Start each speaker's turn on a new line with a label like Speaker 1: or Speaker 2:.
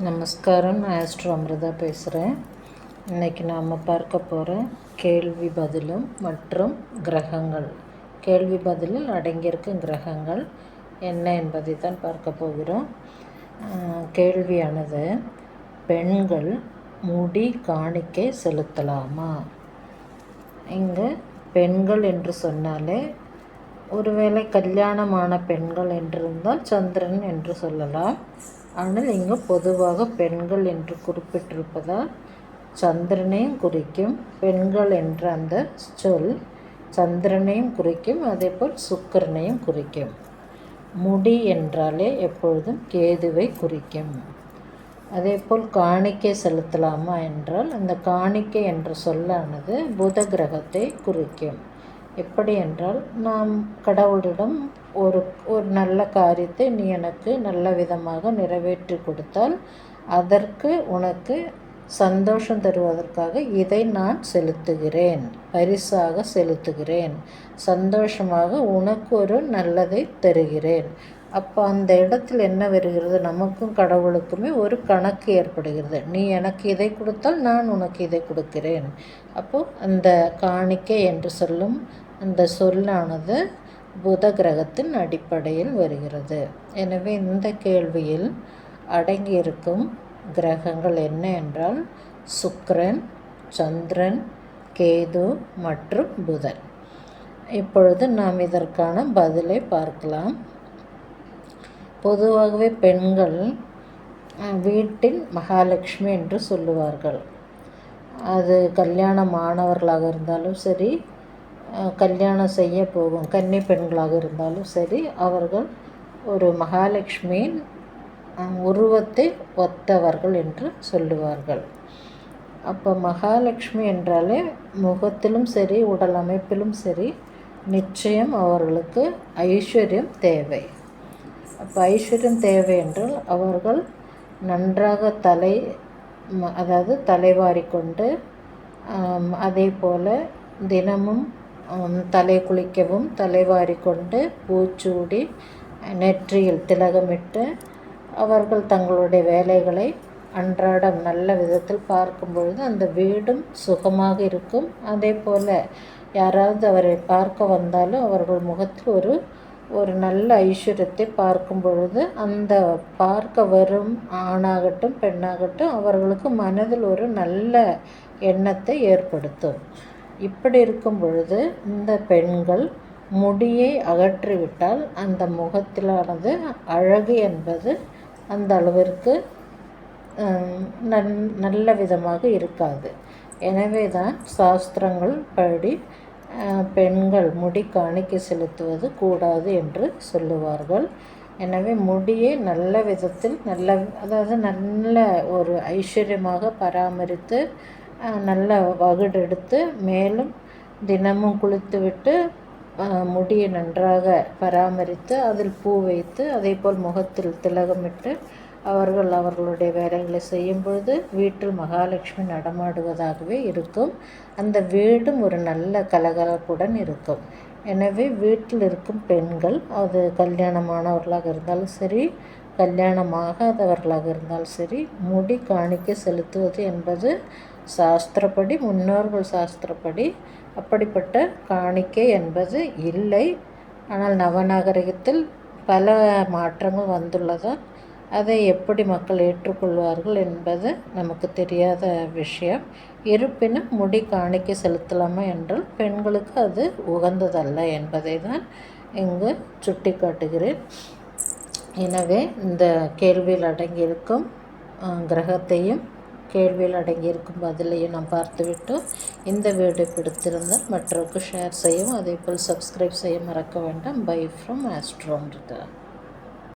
Speaker 1: நமஸ்காரம். நான் ஆஸ்ட்ரோ அமிர்தா பேசுகிறேன். இன்றைக்கி நாம் பார்க்க போகிற கேள்வி பதிலும் மற்றும் கிரகங்கள், கேள்வி பதிலில் அடங்கியிருக்கும் கிரகங்கள் என்ன என்பதை தான் பார்க்க போகிறோம். கேள்வியானது, பெண்கள் முடி காணிக்கை செலுத்தலாமா? இங்கு பெண்கள் என்று சொன்னாலே ஒருவேளை கல்யாணமான பெண்கள் என்றிருந்தால் சந்திரன் என்று சொல்லலாம். ஆனால் இங்கு பொதுவாக பெண்கள் என்று குறிப்பிட்டிருப்பதால் சந்திரனையும் குறிக்கும். பெண்கள் என்ற அந்த சொல் சந்திரனையும் குறிக்கும், அதேபோல் சுக்கிரனையும் குறிக்கும். முடி என்றாலே எப்பொழுதும் கேதுவை குறிக்கும். அதேபோல் காணிக்கை செலுத்தலாமா என்றால் அந்த காணிக்கை என்ற சொல்லானது புத கிரகத்தை குறிக்கும். எப்படி என்றால், நாம் கடவுளிடம் ஒரு நல்ல காரியத்தை நீ எனக்கு நல்ல விதமாக நிறைவேற்றி கொடுத்தால் அதற்கு உனக்கு சந்தோஷம் தருவதற்காக இதை நான் செலுத்துகிறேன், பரிசாக செலுத்துகிறேன், சந்தோஷமாக உனக்கு ஒரு நல்லதை தருகிறேன். அப்போ அந்த இடத்தில் என்ன வருகிறது, நமக்கும் கடவுளுக்குமே ஒரு கணக்கு ஏற்படுகிறது. நீ எனக்கு இதை கொடுத்தால் நான் உனக்கு இதை கொடுக்கிறேன். அப்போது அந்த காணிக்கை என்று சொல்லும் அந்த சொல்லானது புத கிரகத்தின் அடிப்படையில் வருகிறது. எனவே இந்த கேள்வியில் அடங்கியிருக்கும் கிரகங்கள் என்ன என்றால் சுக்கிரன், சந்திரன், கேது மற்றும் புதன். இப்பொழுது நாம் இதற்கான பதிலை பார்க்கலாம். பொதுவாகவே பெண்கள் வீட்டின் மகாலட்சுமி என்று சொல்லுவார்கள். அது கல்யாணமானவர்களாக இருந்தாலும் சரி, கல்யாணம் செய்ய போகும் கன்னி பெண்களாக இருந்தாலும் சரி, அவர்கள் ஒரு மகாலட்சுமியின் உருவத்தை ஒத்தவர்கள் என்று சொல்லுவார்கள். அப்போ மகாலட்சுமி என்றாலே முகத்திலும் சரி, உடல் அமைப்பிலும் சரி, நிச்சயம் அவர்களுக்கு ஐஸ்வர்யம் தேவை. அப்போ ஐஸ்வர்யம் தேவை என்றால் அவர்கள் நன்றாக தலைவாரி கொண்டு, அதே போல் தினமும் தலை குளிக்கவும், தலைவாரி கொண்டு, பூச்சூடி, நெற்றியில் திலகமிட்டு அவர்கள் தங்களுடைய வேலைகளை அன்றாடம் நல்ல விதத்தில் பார்க்கும் பொழுது அந்த வீடும் சுகமாக இருக்கும். அதே போல் யாராவது அவரை பார்க்க வந்தாலும் அவர்கள் முகத்தில் ஒரு நல்ல ஐஸ்வர்யத்தை பார்க்கும் பொழுது அந்த பார்க்க வரும் ஆணாகட்டும் பெண்ணாகட்டும் அவர்களுக்கு மனதில் ஒரு நல்ல எண்ணத்தை ஏற்படுத்தும். இப்படி இருக்கும் பொழுது இந்த பெண்கள் முடியை அகற்றிவிட்டால் அந்த முகத்திலானது அழகு என்பது அந்த அளவிற்கு நல்ல விதமாக இருக்காது. எனவே தான் சாஸ்திரங்கள் படி பெண்கள் முடி காணிக்கை செலுத்துவது கூடாது என்று சொல்லுவார்கள். எனவே முடியை நல்ல விதத்தில் நல்ல ஒரு ஐஸ்வர்யமாக பராமரித்து நல்ல வகுடெடுத்து மேலும் தினமும் குளித்துவிட்டு முடியை நன்றாக பராமரித்து அதில் பூ வைத்து அதே போல் முகத்தில் திலகமிட்டு அவர்களுடைய வேலைகளை செய்யும் பொழுது வீட்டில் மகாலட்சுமி நடமாடுவதாகவே இருக்கும். அந்த வீடும் ஒரு நல்ல கலகலப்புடன் இருக்கும். எனவே வீட்டில் இருக்கும் பெண்கள், அது கல்யாணமானவர்களாக இருந்தாலும் சரி, கல்யாணமாகாதவர்களாக இருந்தாலும் சரி, முடி காணிக்கை செலுத்துவது என்பது சாஸ்திரப்படி, முன்னோர்கள் சாஸ்திரப்படி அப்படிப்பட்ட காணிக்கை என்பது இல்லை. ஆனால் நவநாகரிகத்தில் பல மாற்றங்கள் வந்துள்ளதால் அதை எப்படி மக்கள் ஏற்றுக்கொள்வார்கள் என்பது நமக்கு தெரியாத விஷயம். இருப்பினும் முடி காணிக்கை செலுத்தலாமா என்றால் பெண்களுக்கு அது உகந்ததல்ல என்பதை தான் இங்கு சுட்டி காட்டுகிறேன். எனவே இந்த கேள்வியில் அடங்கியிருக்கும் கிரகத்தையும் கேள்வியில் அடங்கியிருக்கும் பதிலையும் நாம் பார்த்துவிட்டோம். இந்த வீடியோ பிடித்திருந்தால் மற்றவருக்கு ஷேர் செய்யவும், அதேபோல் சப்ஸ்கிரைப் செய்ய மறக்க வேண்டாம். Bye from Astro Amrita.